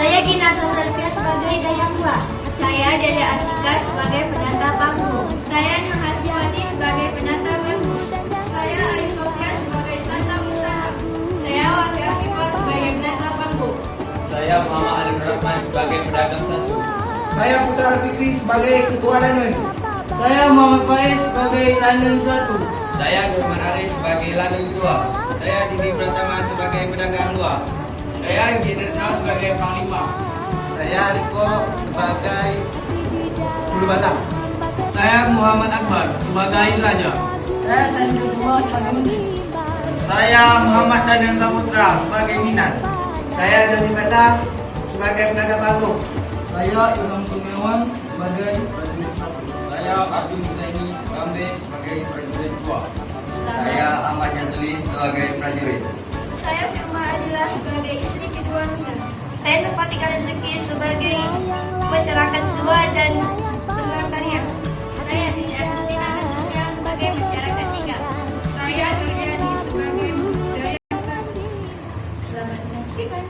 Saya Gina Sasarvia sebagai Dayang Dua. Saya Dede Atika sebagai penata panggung. Saya Nur Hasyiwati sebagai penata panggung. Saya Ayu Sofia sebagai penata usaha. Saya Wafi Afifah sebagai penata panggung. Saya Muhammad Ali Rahman sebagai pedagang satu. Saya Putra Fikri sebagai Ketua Lanun. Saya Muhammad Faiz sebagai Lanun 1. Saya Gurman Aris sebagai Lanun 2. Saya Didi Pratama sebagai pedagang 2. Saya Jenderal sebagai Panglima. Saya Riko sebagai Bulu Balang. Saya Muhammad Akbar sebagai Raja. Saya Sandu Dua sebagai Menteri. Saya Muhammad Daniel Saputra sebagai Minat. Saya Doni Balang sebagai penanda panggung. Saya Ilham Kurniawan sebagai prajurit 1. Saya Abdul Husaini Gambe sebagai prajurit 2. Saya Ahmad Jazuli sebagai prajurit. Saya Firma Adila sebagai istri kedua Mina. Saya Nurfatika Rezeki sebagai masyarakat 2 dan pengantarnya. Saya Siti Agustina Nasution sebagai masyarakat 3. Saya Nuriani sebagai Dayang 1. Selamat menyaksikan.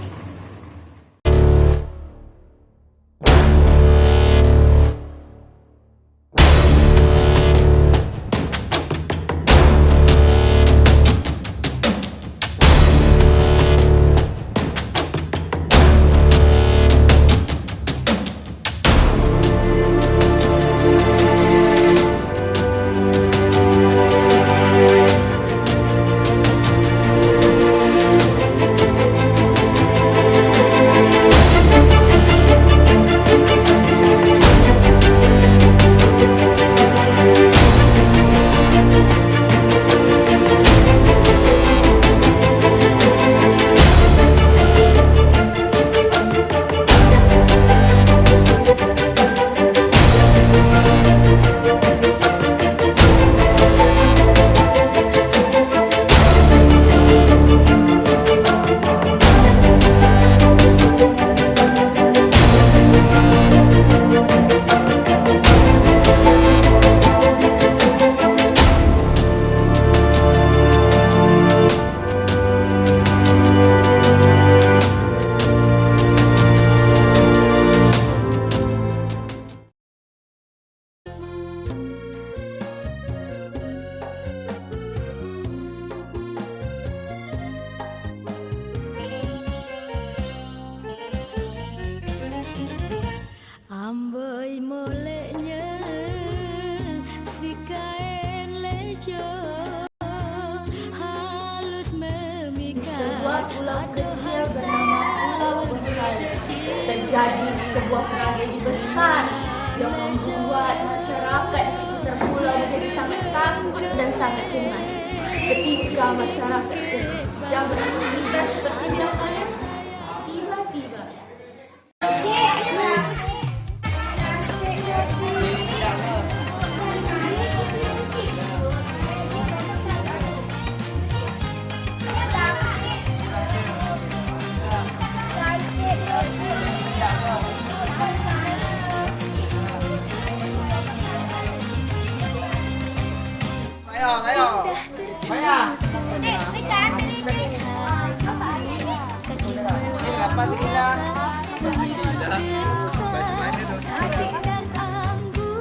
Amboi moleknya si kain lejo halus memikat. Di sebuah pulau kecil bernama Pulau Bengkali terjadi sebuah tragedi besar yang membuat masyarakat di sekitar pulau menjadi sangat takut dan sangat cemas. Ketika masyarakat sedang beraktivitas seperti biasanya, tiba-tiba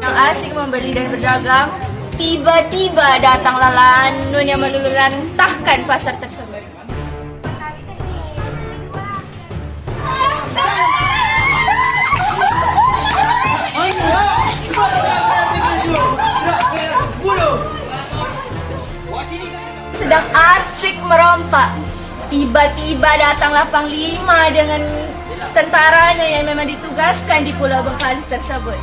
yang asik membeli dan berdagang, tiba-tiba datanglah Lanun yang meluluhlantahkan pasar tersebut. Sedang asik merompak, tiba-tiba datanglah Panglima dengan tentaranya yang memang ditugaskan di Pulau Bengkalis tersebut.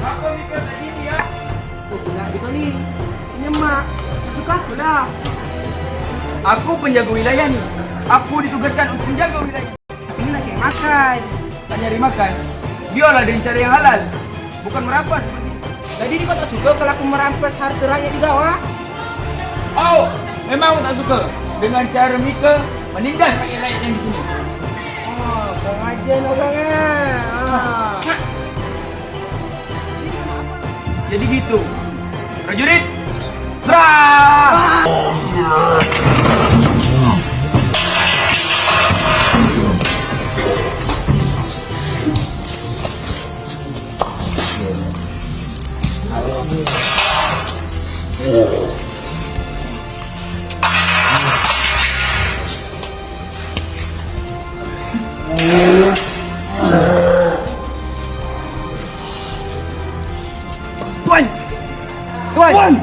Apa mikir di sini ya? Nah, itu nih, nyemak, sesuka aku lah. Aku penjaga wilayah nih. Aku ditugaskan untuk menjaga wilayah. Sini nak cari makan. Tak nyari makan. Biarlah dengan cara yang halal, bukan merampas. Jadi kau tak suka kalau aku merampas harta rakyat di bawah? Oh, memang aku tak suka dengan cara Mika menindas rakyat-rakyat yang di sini. Oh, kau ajar orangnya. Jadi gitu. Prajurit, Tuan! Tuan!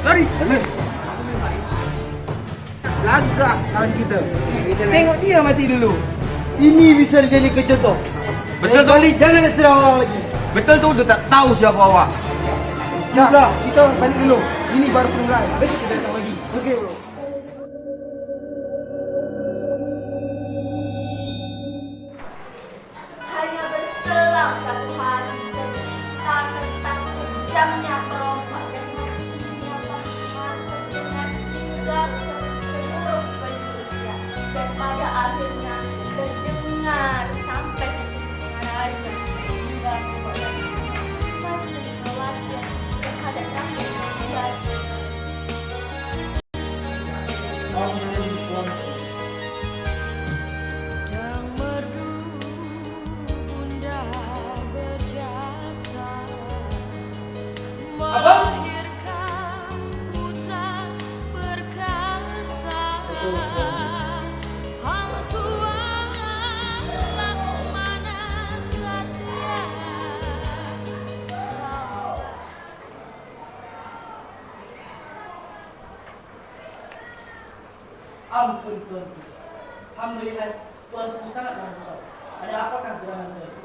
Lari! Lagak lawan kita. Tengok dia mati dulu. Ini bisa dijadikan contoh. Betul tu? Kali jangan nak serang orang lagi. Betul tu, dia tak tahu siapa awak. Dah, kita balik dulu. Ini baru permulaan. Besok kita datang lagi. Okey, bro. Hanya berselang satu hari dan kita tentang kejamnya perompak yang kakinya berteman terdengar hingga ke seluruh penjuru Rusia, dan pada akhirnya terdengar sampai ke telinga raja sehingga membuat raja masih khawatir terhadap rakyat raja. Yang merdu bunda berjasa melahirkan putra perkasa. Hang tuah Laksamana Satya. Ampun tuanku, hamba melihat tuanku sangat risau. Ada apakah gerangan tuan?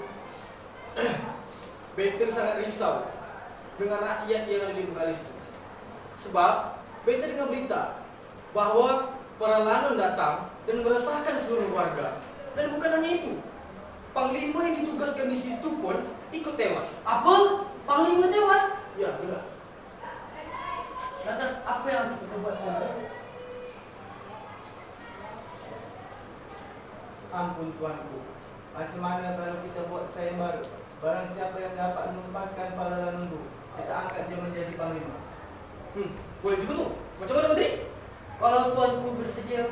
Better sangat risau dengan rakyat yang ada di Bengkalis itu. Sebab Better dengar berita bahawa para lanun datang dan meresahkan seluruh warga. Dan bukan hanya itu, Panglima yang ditugaskan di situ pun ikut tewas. Apa? Panglima tewas? Ya, benar. Lantas apa yang kita buat tuan? Ampun tuanku, macam mana kalau kita buat sayembara? Barang siapa yang dapat melepaskan para lanundu, kita angkat dia menjadi panglima. Boleh juga tu. Macam mana Menteri? Kalau tuanku bersedia,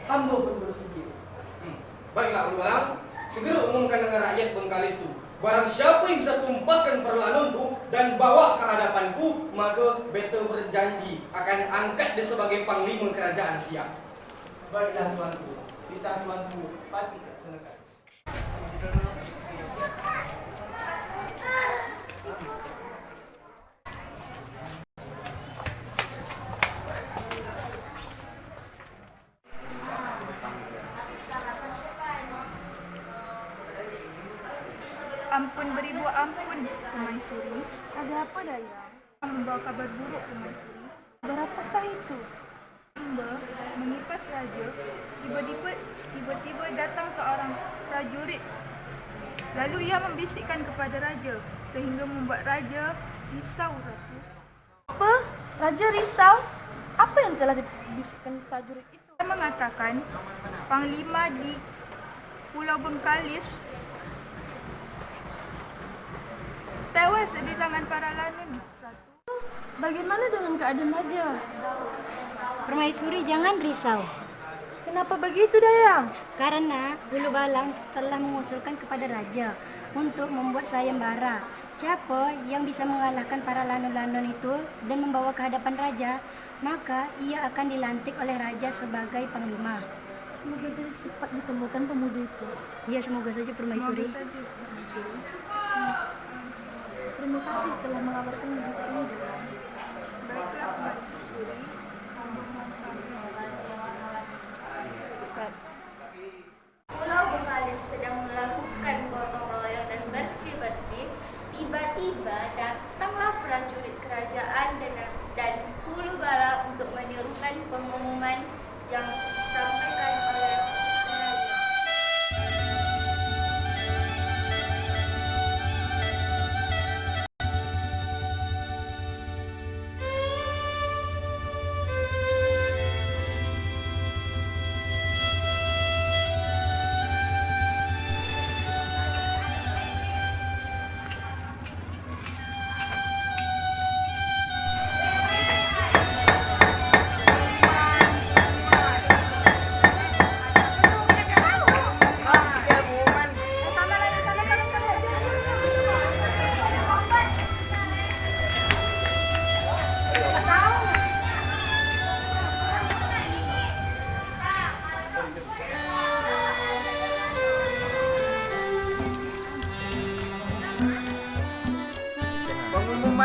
hamba pun bersedia. Baiklah, Ulang. Segera umumkan dengan rakyat Bengkalis tu. Barang siapa yang bisa tumpaskan para lanundu dan bawa ke hadapanku, maka Better berjanji akan angkat dia sebagai panglima kerajaan Siap. Baiklah tuanku, kisah tuanku pati tak senekan. Ampun beribu ampun, Permaisuri. Ada apa, Dayang? Membawa kabar buruk, Permaisuri. Kabar apakah itu? Hamba mengipas raja, tiba-tiba datang seorang prajurit. Lalu ia membisikkan kepada raja, sehingga membuat raja risau, Ratu. Apa? Raja risau? Apa yang telah dibisikkan prajurit itu? Dia mengatakan panglima di Pulau Bengkalis tewas di tangan para lanun, Ratu. Bagaimana dengan keadaan raja? Permaisuri, jangan risau. Kenapa begitu, Dayang? Karena Ulu Balang telah mengusulkan kepada raja untuk membuat sayembara. Siapa yang bisa mengalahkan para lanun-lanun itu dan membawa ke hadapan raja, maka ia akan dilantik oleh raja sebagai panglima. Semoga saja cepat ditemukan pemuda itu. Ya, semoga saja Permaisuri. Terima kasih telah mengabarkan berita ini. Baiklah, Mbak. Pulau Bengkalis sedang melakukan gotong royong dan bersih-bersih. Tiba-tiba datanglah prajurit kerajaan dan Hulu Bala untuk menirukan pengumuman yang disampaikan oleh raja.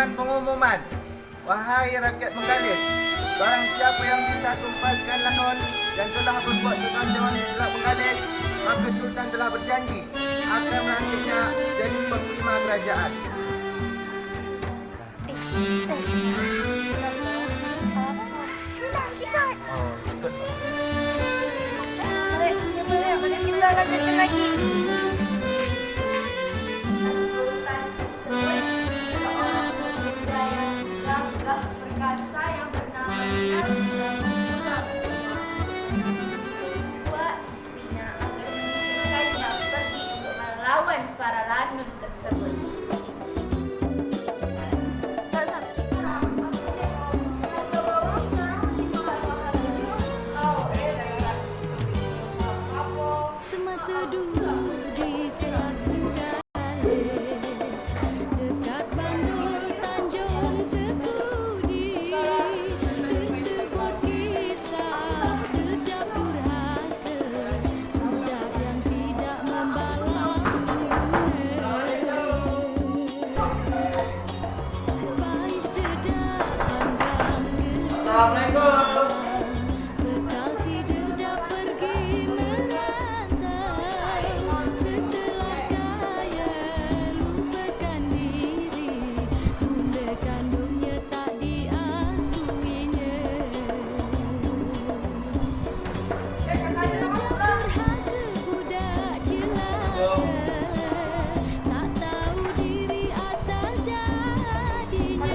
Sekian pengumuman. Wahai rakyat Bengkalis, barang siapa yang bisa tumpaskan lanon dan telah berbuat kekacauan di Selat Bengkalis, maka Sultan telah berjanji akan melantiknya jadi panglima kerajaan. Kita lanjutkan lagi. Sultan tersebut seorang pemuda yang gagah perkasa yang bernama Mina. Dua istrinya agar mengizinkannya pergi untuk melawan para lanun tersebut. Semasa dulu di Selat Bengkalis, dekat Bandul Tanjung Sekudi, tersebut kisah dedap durhaka, budak yang tidak membalas Bais dedap panggang Assalamualaikum. bekal si dedap pergi merantau, setelah kaya lupakan diri, bunda kandungnya tak diakuinya. Durhaka budak jelaka, tak tahu diri asal jadinya.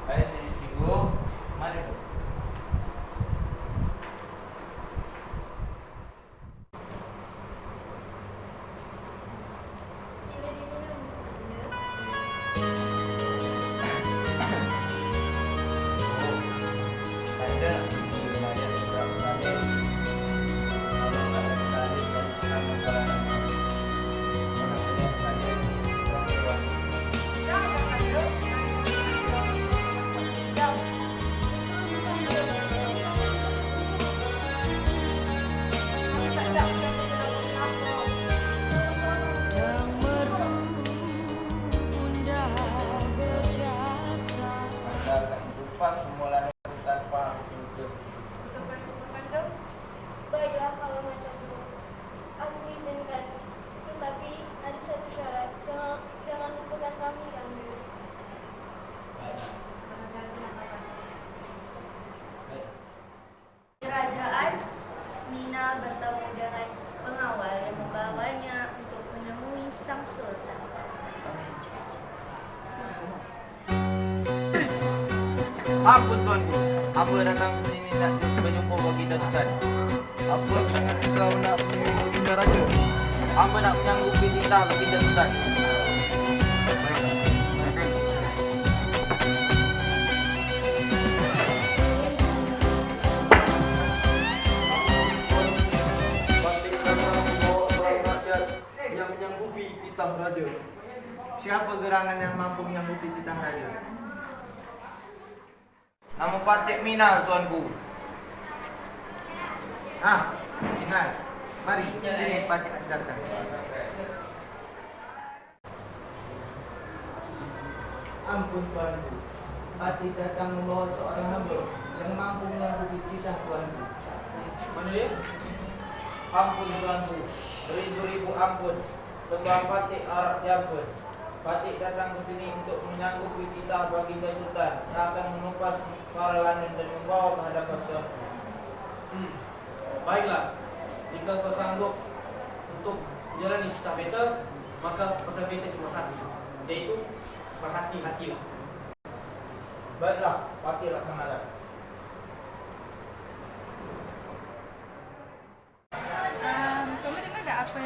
Baik, saya istriku. Mari Bu. Sila diminum. Ada di wilayah Selat Bengkalis. Kalau nggak ada Bengkalis dari Selat Bengkalis, mana punya Bengkalis? Yang merdu bunda berjasa. Anda akan kupas semua lanon tanpa putus. Baiklah kalau macam itu. Aku izinkan. Tetapi ada satu syarat. Jangan lupakan kami, Ganggu. Kerajaan Mina bertemu dengan pengawal yang membawanya untuk menemui sang sultan. Ampun tuanku, hamba datang ke sini nak berjumpa baginda Sultan. Apa sangat kau nak menemui baginda raja? Hamba nak menyanggupi titah baginda Sultan. Batik Rama membawa orang rakyat yang menyanggupi titah raja. Siapa gerangan yang mampu menyanggupi titah raja? Nama Patik Mina tuanku. Ingat. Mari, sini Patik datang. Ampun tuanku. Patik datang membawa seorang hamba yang mampu menyanggupi titah tuanku. Mana dia? Ampun tuanku, beribu-ribu ampun. Sebab Patik harap diampun. Patik datang ke sini untuk menyanggupi titah baginda Sultan yang akan menumpas para lanun dan membawa ke hadapan tuanku. Baiklah, jika kau sanggup untuk menjalani cita beta, maka pesan beta cuma satu, yaitu berhati-hatilah. Baiklah, Patik laksanakan. Kamu dengar tak apa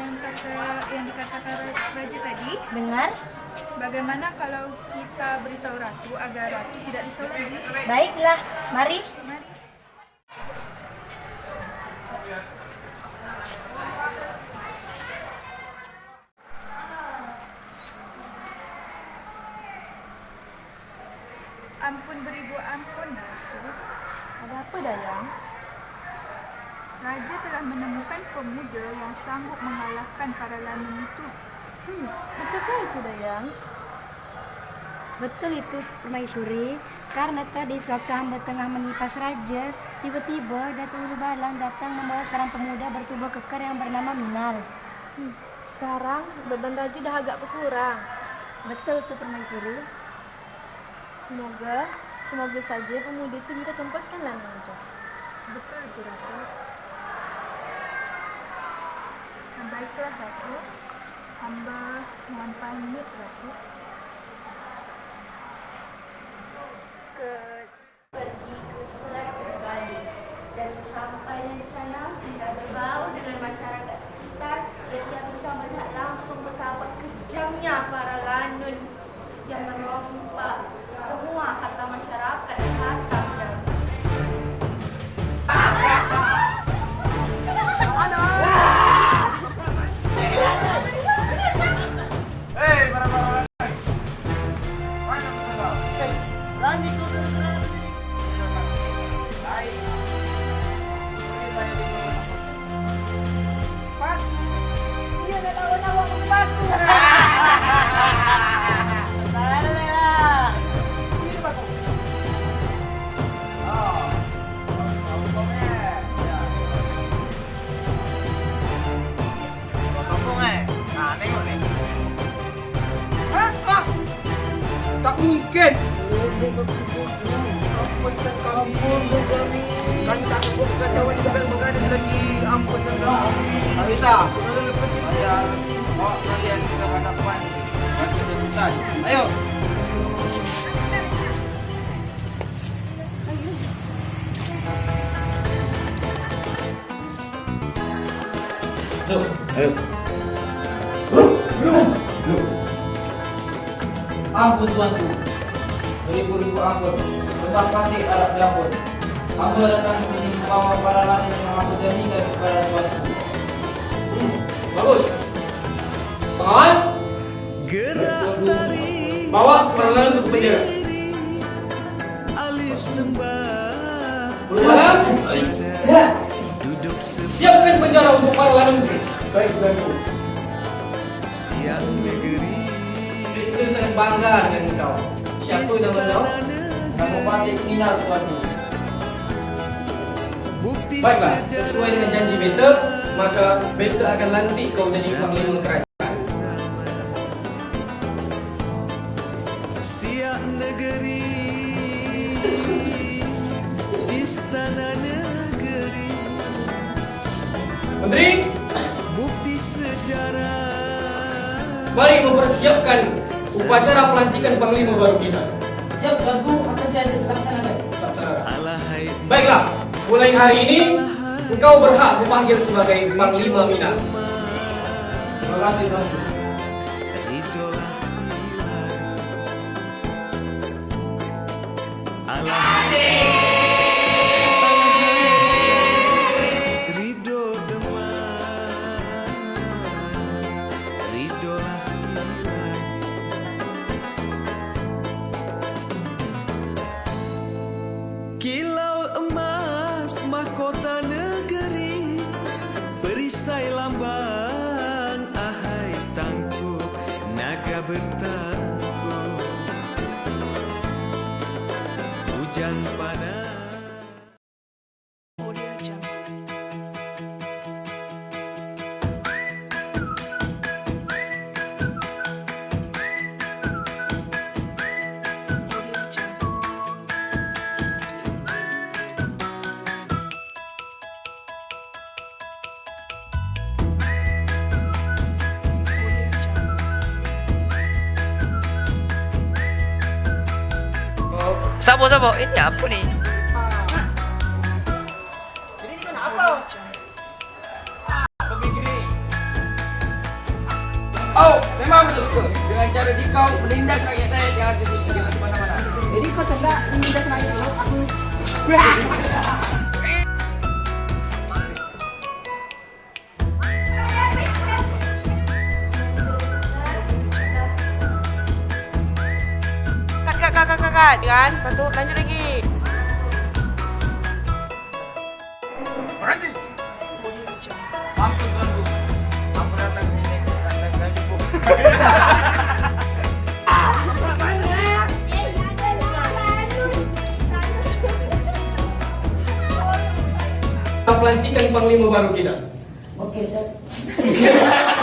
yang dikatakan raja tadi? Dengar? Bagaimana kalau kita beritahu ratu agar ratu tidak risau lagi? Baiklah, mari. Mari. Ampun beribu ampun, Ratu. Ada apa, Dayang? Raja telah menemukan pemuda yang sanggup mengalahkan para lanun itu. Betulkah itu, Dayang? Betul itu, Permaisuri. Karena tadi sewaktu hamba tengah mengipas raja, tiba-tiba Datuk Ulu Balang datang membawa seorang pemuda bertubuh kekar yang bernama Minal. Sekarang beban raja dah agak berkurang. Betul itu, Permaisuri. Semoga saja pemuda itu bisa tempaskan lanun itu. Betul itu, Ratu. Baiklah, Ratu. Hamba mohon pamit, Ratu. Pergi ke Selat Gadis, dan sesampainya di sana tidak berbau dengan masyarakat sekitar dan dia bisa melihat langsung betapa kejamnya para lanun yang merompak semua harta masyarakat dan harta negara. Hei, para mana kita kau? Hei, Randi kau sudah ke sini. Baik. Ini saya di bawah. Pak, dia dah lawan-lawan membantu. Ini Pak. Oh, sombong Nah, tengok nih. Hah? Tak mungkin. Ampunkan kami. Kami tak cukup kekacauan di sedang berganas lagi. Ampunkan kami. Tak bisa. Sudah lepas ini. Saya bawa kalian ke hadapan Raja Sultan. Ayo. So, ayo. Belum. Ampun tuanku, beribu-ribu ampun, sebab Patih Arab Japun. Hamba datang ke sini membawa para lanun yang aku janjikan kepada tuanku. Bagus. Pengawan, bawa para lanun ke penjara. Ulu Balang, siapkan penjara untuk para lanun. Baik, tuanku. Kita sangat bangga dengan engkau. Siapa nama kau? Kamu Patih Minal tuanku. Baiklah, sesuai dengan janji beta, maka beta akan lantik kau jadi panglima kerajaan. Setiap negeri, istana negeri, Menteri, bukti sejarah. mari mempersiapkan upacara pelantikan panglima baru kita. Siap, tuanku, akan saya laksanakan. Laksanakan. Alahai Baiklah, mulai hari ini engkau berhak dipanggil sebagai Panglima Minal. Terima kasih tuanku. idola Alahai Ridho demam, Ridho lahiran. Kilau emas mahkota negeri, perisai lambang ahai tangguh, naga bertangguh, hujan panas. Sabo, ini apa nih? Jadi ini kenapa? Pemikir ini. Oh, memang betul. Dengan cara dikau menindas rakyat-rakyat yang ada di sini, jangan semena-mena. Jadi kau tidak menindas rakyat aku. Kakak, kan? Patut lanjut lagi. Berhenti. Pelantikan panglima baru kita. Oke, Ustaz.